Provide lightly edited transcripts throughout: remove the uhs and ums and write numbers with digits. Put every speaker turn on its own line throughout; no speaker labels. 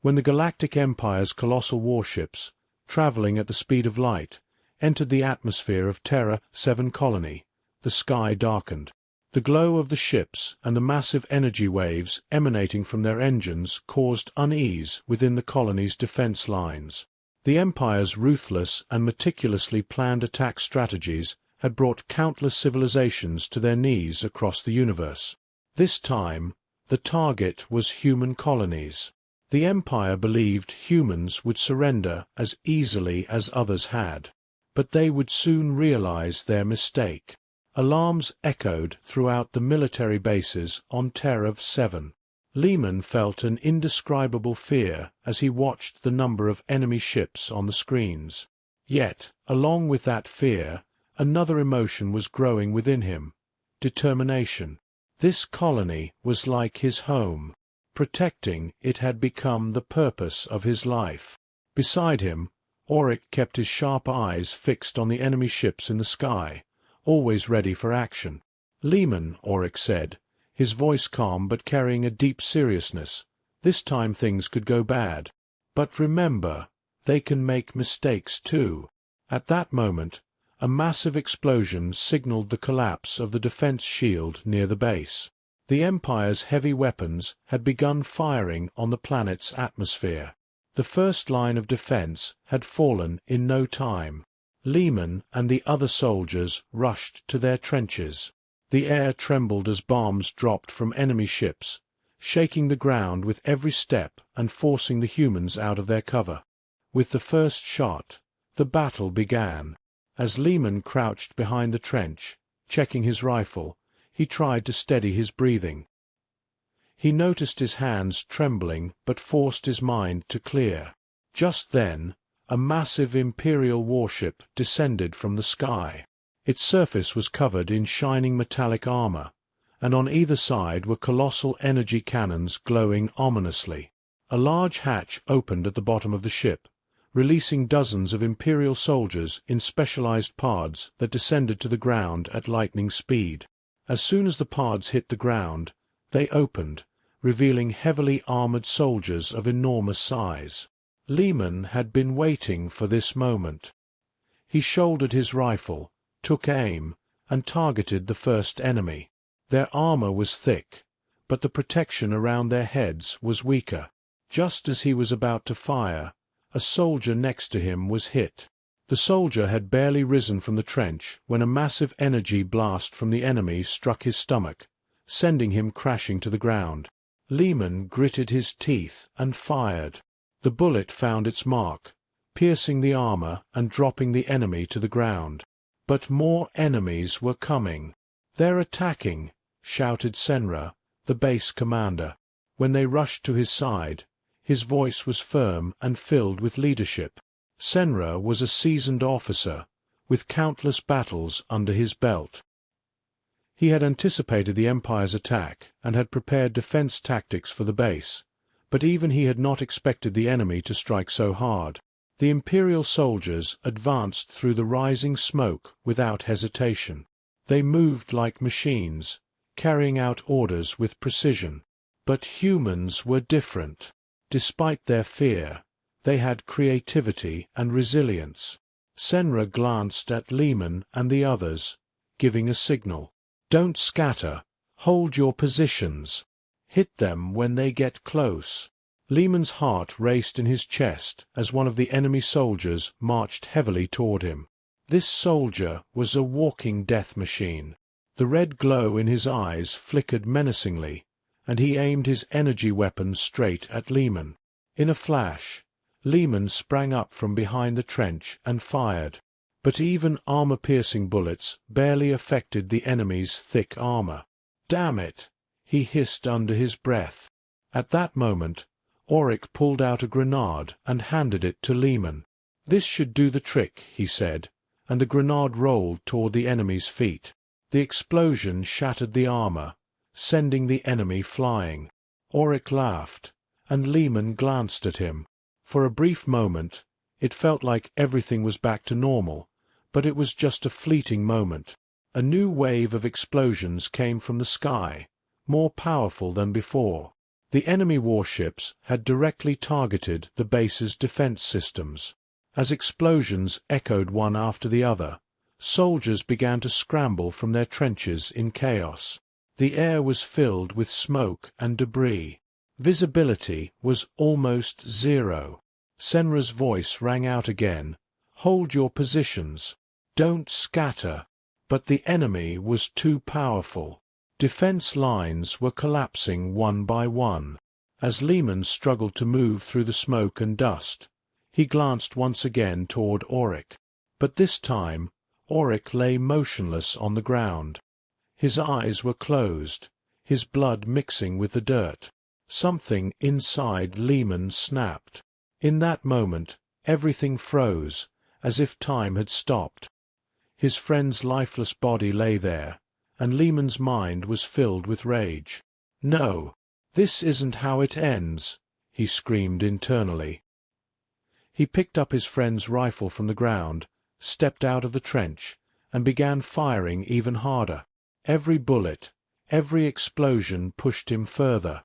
when the Galactic Empire's colossal warships, traveling at the speed of light, entered the atmosphere of Terra 7 colony, the sky darkened. The glow of the ships and the massive energy waves emanating from their engines caused unease within the colony's defense lines. The Empire's ruthless and meticulously planned attack strategies had brought countless civilizations to their knees across the universe. This time, the target was human colonies. The Empire believed humans would surrender as easily as others had. But they would soon realize their mistake. Alarms echoed throughout the military bases on Terra 7. Lehman felt an indescribable fear as he watched the number of enemy ships on the screens. Yet, along with that fear, another emotion was growing within him: determination. This colony was like his home. Protecting it had become the purpose of his life. Beside him, Auric kept his sharp eyes fixed on the enemy ships in the sky, always ready for action. "Lehman," Auric said, his voice calm but carrying a deep seriousness, "this time things could go bad. But remember, they can make mistakes too." At that moment, a massive explosion signaled the collapse of the defense shield near the base. The Empire's heavy weapons had begun firing on the planet's atmosphere. The first line of defense had fallen in no time. Lehman and the other soldiers rushed to their trenches. The air trembled as bombs dropped from enemy ships, shaking the ground with every step and forcing the humans out of their cover. With the first shot, the battle began. As Lehman crouched behind the trench, checking his rifle, he tried to steady his breathing. He noticed his hands trembling but forced his mind to clear. Just then, a massive Imperial warship descended from the sky. Its surface was covered in shining metallic armor, and on either side were colossal energy cannons glowing ominously. A large hatch opened at the bottom of the ship, releasing dozens of Imperial soldiers in specialized pods that descended to the ground at lightning speed. As soon as the pods hit the ground, they opened, revealing heavily armored soldiers of enormous size. Lehman had been waiting for this moment. He shouldered his rifle, took aim, and targeted the first enemy. Their armor was thick, but the protection around their heads was weaker. Just as he was about to fire, a soldier next to him was hit. The soldier had barely risen from the trench when a massive energy blast from the enemy struck his stomach, sending him crashing to the ground. Lehman gritted his teeth and fired. The bullet found its mark, piercing the armor and dropping the enemy to the ground. But more enemies were coming. "They're attacking," shouted Senra, the base commander. When they rushed to his side, his voice was firm and filled with leadership. Senra was a seasoned officer, with countless battles under his belt. He had anticipated the Empire's attack and had prepared defense tactics for the base, but even he had not expected the enemy to strike so hard. The Imperial soldiers advanced through the rising smoke without hesitation. They moved like machines, carrying out orders with precision. But humans were different. Despite their fear, they had creativity and resilience. Senra glanced at Lehman and the others, giving a signal. "Don't scatter. Hold your positions. Hit them when they get close." Lehman's heart raced in his chest as one of the enemy soldiers marched heavily toward him. This soldier was a walking death machine. The red glow in his eyes flickered menacingly, and he aimed his energy weapon straight at Lehman. In a flash, Lehman sprang up from behind the trench and fired. But even armor-piercing bullets barely affected the enemy's thick armor. "Damn it!" he hissed under his breath. At that moment, Auric pulled out a grenade and handed it to Lehman. "This should do the trick," he said, and the grenade rolled toward the enemy's feet. The explosion shattered the armor, sending the enemy flying. Auric laughed, and Lehman glanced at him. For a brief moment, it felt like everything was back to normal, but it was just a fleeting moment. A new wave of explosions came from the sky, more powerful than before. The enemy warships had directly targeted the base's defense systems. As explosions echoed one after the other, soldiers began to scramble from their trenches in chaos. The air was filled with smoke and debris. Visibility was almost zero. Senra's voice rang out again. "Hold your positions. Don't scatter." But the enemy was too powerful. Defense lines were collapsing one by one. As Lehman struggled to move through the smoke and dust, he glanced once again toward Auric. But this time, Auric lay motionless on the ground. His eyes were closed, his blood mixing with the dirt. Something inside Lehman snapped. In that moment, everything froze, as if time had stopped. His friend's lifeless body lay there, and Lehman's mind was filled with rage. "No, this isn't how it ends," he screamed internally. He picked up his friend's rifle from the ground, stepped out of the trench, and began firing even harder. Every bullet, every explosion pushed him further.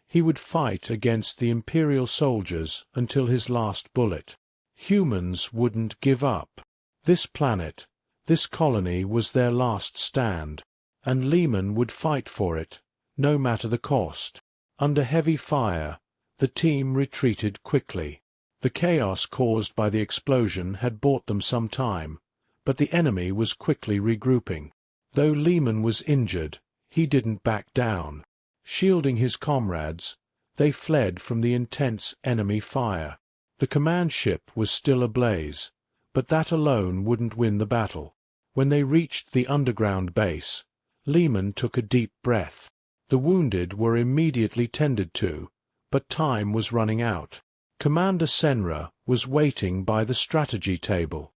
He would fight against the Imperial soldiers until his last bullet. Humans wouldn't give up. This planet, this colony was their last stand, and Lehman would fight for it, no matter the cost. Under heavy fire, the team retreated quickly. The chaos caused by the explosion had bought them some time, but the enemy was quickly regrouping. Though Lehman was injured, he didn't back down. Shielding his comrades, they fled from the intense enemy fire. The command ship was still ablaze, but that alone wouldn't win the battle. When they reached the underground base, Lehman took a deep breath. The wounded were immediately tended to, but time was running out. Commander Senra was waiting by the strategy table.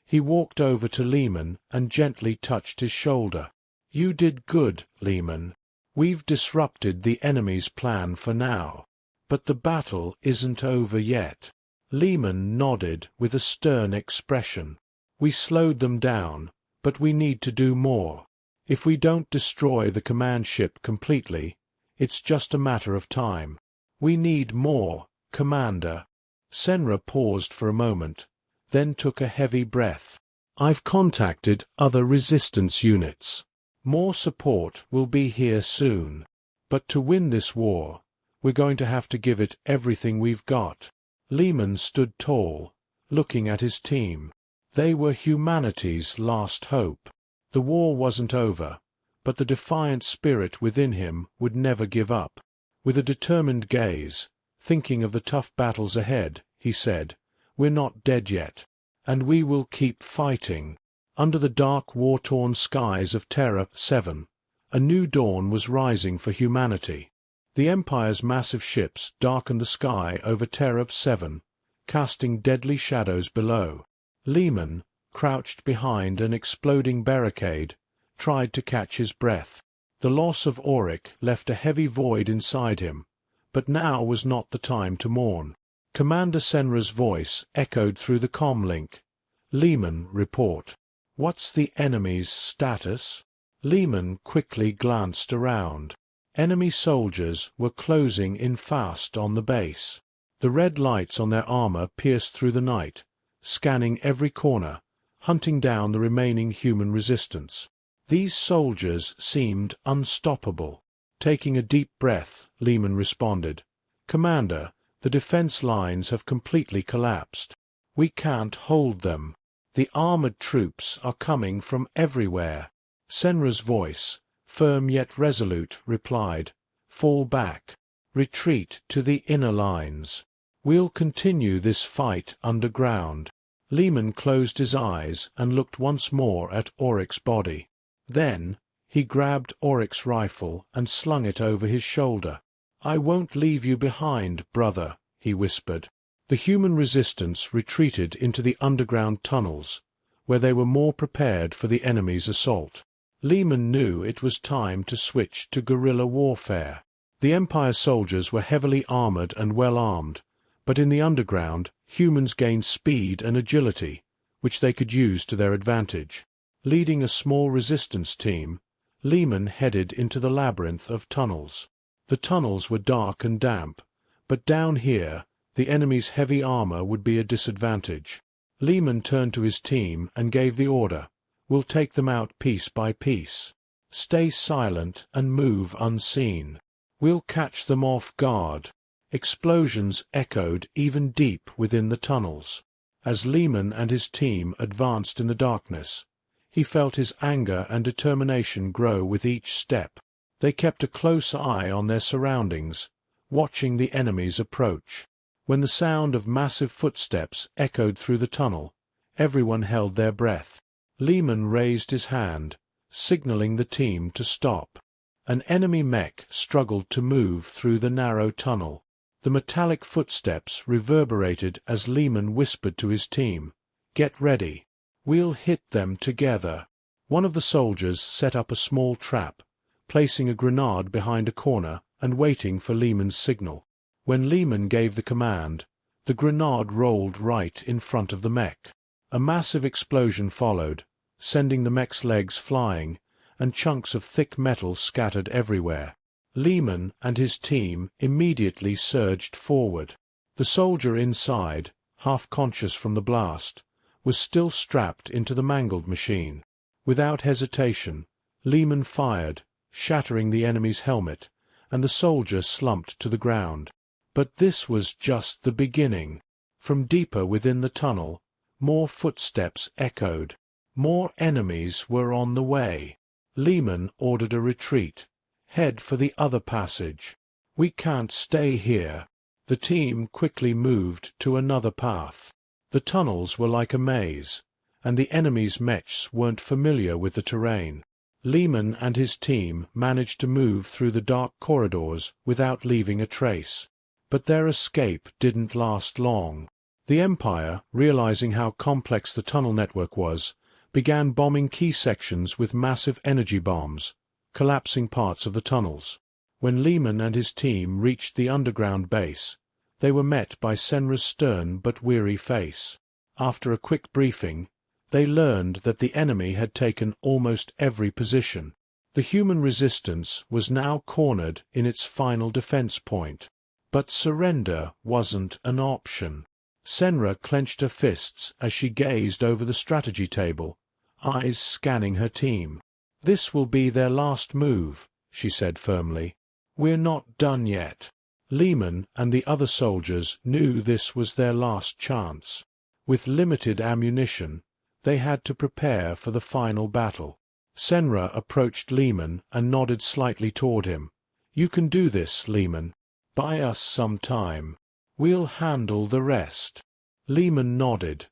He walked over to Lehman and gently touched his shoulder. "You did good, Lehman. We've disrupted the enemy's plan for now. But the battle isn't over yet." Lehman nodded with a stern expression. "We slowed them down, but we need to do more. If we don't destroy the command ship completely, it's just a matter of time. We need more, Commander." Senra paused for a moment, then took a heavy breath. "I've contacted other resistance units. More support will be here soon. But to win this war, we're going to have to give it everything we've got." Lehman stood tall, looking at his team. They were humanity's last hope. The war wasn't over, but the defiant spirit within him would never give up. With a determined gaze, thinking of the tough battles ahead, he said, "We're not dead yet, and we will keep fighting." Under the dark, war-torn skies of Terra 7, a new dawn was rising for humanity. The Empire's massive ships darkened the sky over Terra 7, casting deadly shadows below. Lehman, crouched behind an exploding barricade, tried to catch his breath. The loss of Auric left a heavy void inside him, but now was not the time to mourn. Commander Senra's voice echoed through the comm link. "Lehman, report. What's the enemy's status?" Lehman quickly glanced around. Enemy soldiers were closing in fast on the base. The red lights on their armor pierced through the night, scanning every corner, hunting down the remaining human resistance. These soldiers seemed unstoppable. Taking a deep breath, Lehman responded, "Commander, the defense lines have completely collapsed. We can't hold them. The armored troops are coming from everywhere." Senra's voice, firm yet resolute, replied, "Fall back. Retreat to the inner lines. We'll continue this fight underground." Lehman closed his eyes and looked once more at Auric's body. Then he grabbed Auric's rifle and slung it over his shoulder. "I won't leave you behind, brother," he whispered. The human resistance retreated into the underground tunnels, where they were more prepared for the enemy's assault. Lehman knew it was time to switch to guerrilla warfare. The Empire soldiers were heavily armored and well armed, but in the underground, humans gained speed and agility, which they could use to their advantage. Leading a small resistance team, Lehman headed into the labyrinth of tunnels. The tunnels were dark and damp, but down here, the enemy's heavy armor would be a disadvantage. Lehman turned to his team and gave the order, "We'll take them out piece by piece. Stay silent and move unseen. We'll catch them off guard." Explosions echoed even deep within the tunnels. As Lehman and his team advanced in the darkness, he felt his anger and determination grow with each step. They kept a close eye on their surroundings, watching the enemy's approach. When the sound of massive footsteps echoed through the tunnel, everyone held their breath. Lehman raised his hand, signaling the team to stop. An enemy mech struggled to move through the narrow tunnel. The metallic footsteps reverberated as Lehman whispered to his team, "Get ready. We'll hit them together." One of the soldiers set up a small trap, placing a grenade behind a corner and waiting for Lehman's signal. When Lehman gave the command, the grenade rolled right in front of the mech. A massive explosion followed, sending the mech's legs flying, and chunks of thick metal scattered everywhere. Lehman and his team immediately surged forward. The soldier inside, half conscious from the blast, was still strapped into the mangled machine. Without hesitation, Lehman fired, shattering the enemy's helmet, and the soldier slumped to the ground. But this was just the beginning. From deeper within the tunnel, more footsteps echoed. More enemies were on the way. Lehman ordered a retreat. "Head for the other passage. We can't stay here." The team quickly moved to another path. The tunnels were like a maze, and the enemy's mechs weren't familiar with the terrain. Lehman and his team managed to move through the dark corridors without leaving a trace. But their escape didn't last long. The Empire, realizing how complex the tunnel network was, began bombing key sections with massive energy bombs, collapsing parts of the tunnels. When Lehman and his team reached the underground base, they were met by Senra's stern but weary face. After a quick briefing, they learned that the enemy had taken almost every position. The human resistance was now cornered in its final defense point. But surrender wasn't an option. Senra clenched her fists as she gazed over the strategy table, eyes scanning her team. "This will be their last move," she said firmly. "We're not done yet." Lehman and the other soldiers knew this was their last chance. With limited ammunition, they had to prepare for the final battle. Senra approached Lehman and nodded slightly toward him. "You can do this, Lehman. Buy us some time. We'll handle the rest." Lehman nodded,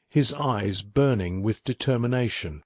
his eyes burning with determination.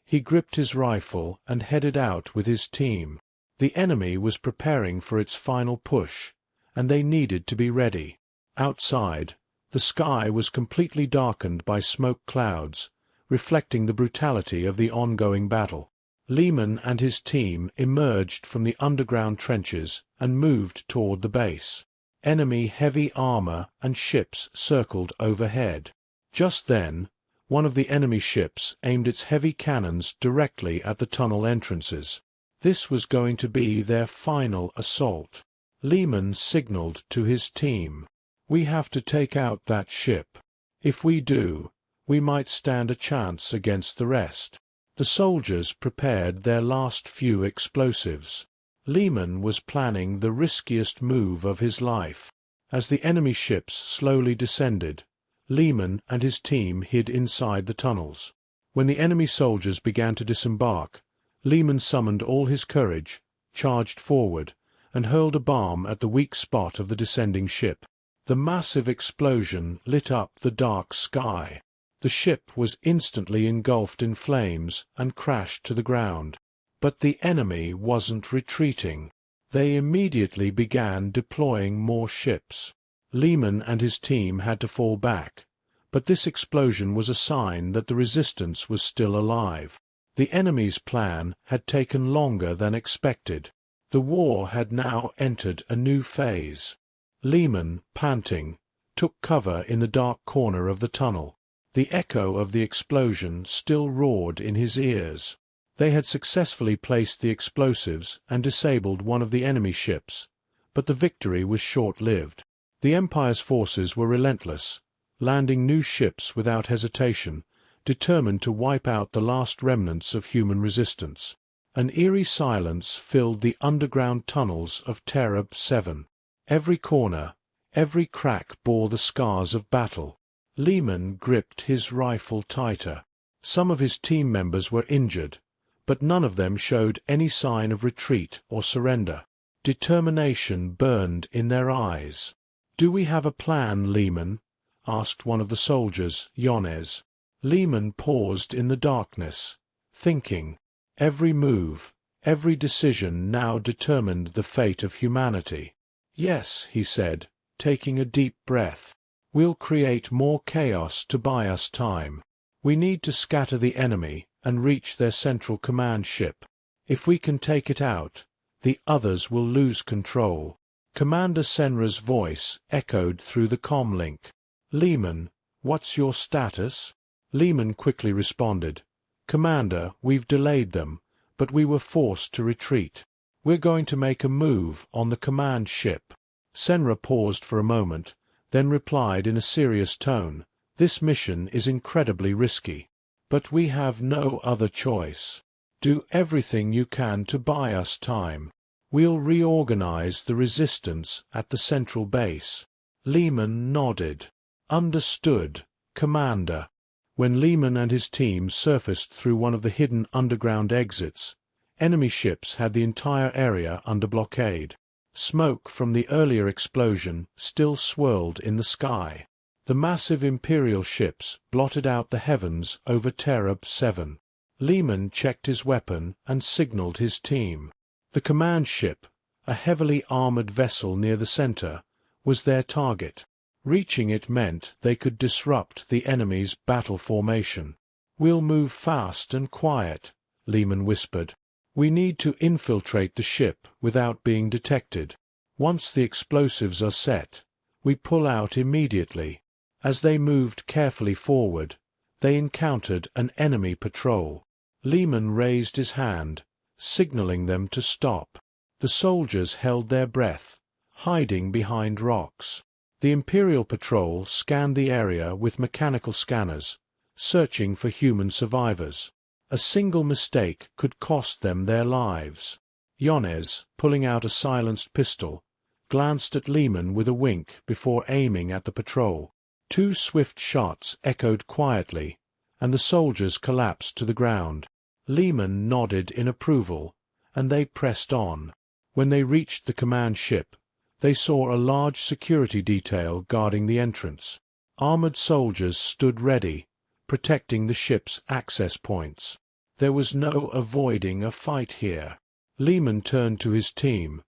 He gripped his rifle and headed out with his team. The enemy was preparing for its final push, and they needed to be ready. Outside, the sky was completely darkened by smoke clouds, reflecting the brutality of the ongoing battle. Lehman and his team emerged from the underground trenches and moved toward the base. Enemy heavy armor and ships circled overhead. Just then, one of the enemy ships aimed its heavy cannons directly at the tunnel entrances. This was going to be their final assault. Lehman signaled to his team, "We have to take out that ship. If we do, we might stand a chance against the rest." The soldiers prepared their last few explosives. Lehman was planning the riskiest move of his life. As the enemy ships slowly descended, Lehman and his team hid inside the tunnels. When the enemy soldiers began to disembark, Lehman summoned all his courage, charged forward, and hurled a bomb at the weak spot of the descending ship. The massive explosion lit up the dark sky. The ship was instantly engulfed in flames and crashed to the ground. But the enemy wasn't retreating. They immediately began deploying more ships. Lehman and his team had to fall back, but this explosion was a sign that the resistance was still alive. The enemy's plan had taken longer than expected. The war had now entered a new phase. Lehman, panting, took cover in the dark corner of the tunnel. The echo of the explosion still roared in his ears. They had successfully placed the explosives and disabled one of the enemy ships, but the victory was short-lived. The Empire's forces were relentless, landing new ships without hesitation, determined to wipe out the last remnants of human resistance. An eerie silence filled the underground tunnels of Terra 7. Every corner, every crack bore the scars of battle. Lehman gripped his rifle tighter. Some of his team members were injured, but none of them showed any sign of retreat or surrender. Determination burned in their eyes. "Do we have a plan, Lehman?" asked one of the soldiers, Yanez. Lehman paused in the darkness, thinking. Every move, every decision now determined the fate of humanity. "Yes," he said, taking a deep breath. "We'll create more chaos to buy us time. We need to scatter the enemy and reach their central command ship. If we can take it out, the others will lose control." Commander Senra's voice echoed through the comlink. "Lehman, what's your status?" Lehman quickly responded. "Commander, we've delayed them, but we were forced to retreat. We're going to make a move on the command ship." Senra paused for a moment, then replied in a serious tone, "This mission is incredibly risky. But we have no other choice. Do everything you can to buy us time. We'll reorganize the resistance at the central base." Lehman nodded. "Understood, Commander." When Lehman and his team surfaced through one of the hidden underground exits, enemy ships had the entire area under blockade. Smoke from the earlier explosion still swirled in the sky. The massive Imperial ships blotted out the heavens over Terra 7. Lehman checked his weapon and signaled his team. The command ship, a heavily armored vessel near the center, was their target. Reaching it meant they could disrupt the enemy's battle formation. "We'll move fast and quiet," Lehman whispered. "We need to infiltrate the ship without being detected. Once the explosives are set, we pull out immediately." As they moved carefully forward, they encountered an enemy patrol. Lehman raised his hand, signaling them to stop. The soldiers held their breath, hiding behind rocks. The Imperial patrol scanned the area with mechanical scanners, searching for human survivors. A single mistake could cost them their lives. Yanez, pulling out a silenced pistol, glanced at Lehman with a wink before aiming at the patrol. 2 swift shots echoed quietly, and the soldiers collapsed to the ground. Lehman nodded in approval, and they pressed on. When they reached the command ship, they saw a large security detail guarding the entrance. Armored soldiers stood ready, protecting the ship's access points. There was no avoiding a fight here. Lehman turned to his team.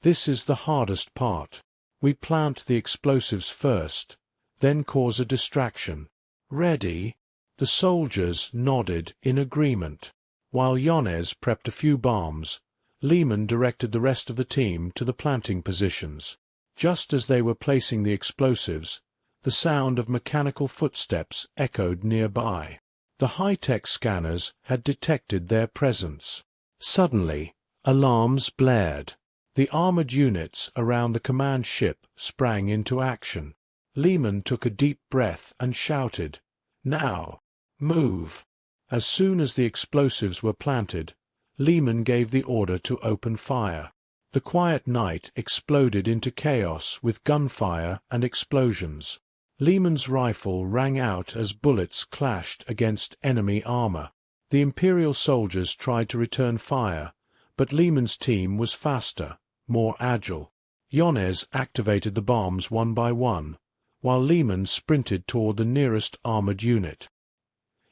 "This is the hardest part. We plant the explosives first, then cause a distraction." "Ready?" The soldiers nodded in agreement. While Yanez prepped a few bombs, Lehman directed the rest of the team to the planting positions. Just as they were placing the explosives, the sound of mechanical footsteps echoed nearby. The high-tech scanners had detected their presence. Suddenly, alarms blared. The armored units around the command ship sprang into action. Lehman took a deep breath and shouted, "Now! Move!" As soon as the explosives were planted, Lehman gave the order to open fire. The quiet night exploded into chaos with gunfire and explosions. Lehman's rifle rang out as bullets clashed against enemy armor. The Imperial soldiers tried to return fire, but Lehman's team was faster, more agile. Yanez activated the bombs one by one, while Lehman sprinted toward the nearest armored unit.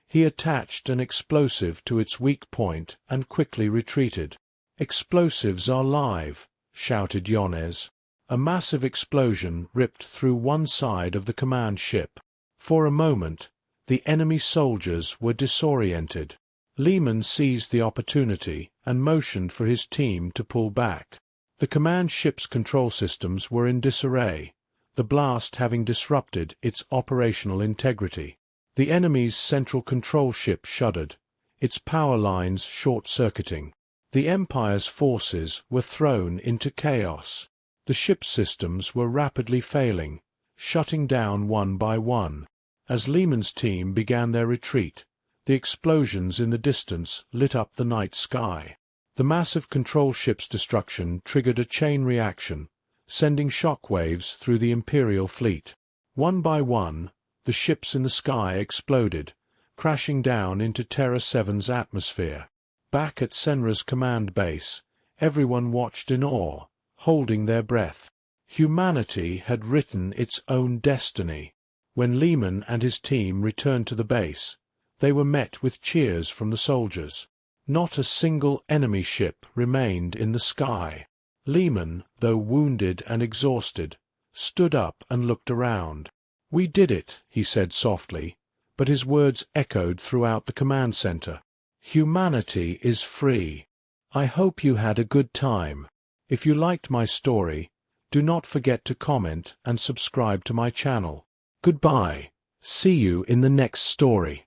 He attached an explosive to its weak point and quickly retreated. "Explosives are live," shouted Yanez. A massive explosion ripped through one side of the command ship. For a moment, the enemy soldiers were disoriented. Lehman seized the opportunity and motioned for his team to pull back. The command ship's control systems were in disarray, the blast having disrupted its operational integrity. The enemy's central control ship shuddered, its power lines short-circuiting. The Empire's forces were thrown into chaos. The ship's systems were rapidly failing, shutting down one by one. As Lehman's team began their retreat, the explosions in the distance lit up the night sky. The massive control ship's destruction triggered a chain reaction, sending shock waves through the Imperial fleet. One by one, the ships in the sky exploded, crashing down into Terra 7's atmosphere. Back at Senra's command base, everyone watched in awe, holding their breath. Humanity had written its own destiny. When Lehman and his team returned to the base, they were met with cheers from the soldiers. Not a single enemy ship remained in the sky. Lehman, though wounded and exhausted, stood up and looked around. "We did it," he said softly, but his words echoed throughout the command center. "Humanity is free. I hope you had a good time. If you liked my story, do not forget to comment and subscribe to my channel. Goodbye. See you in the next story."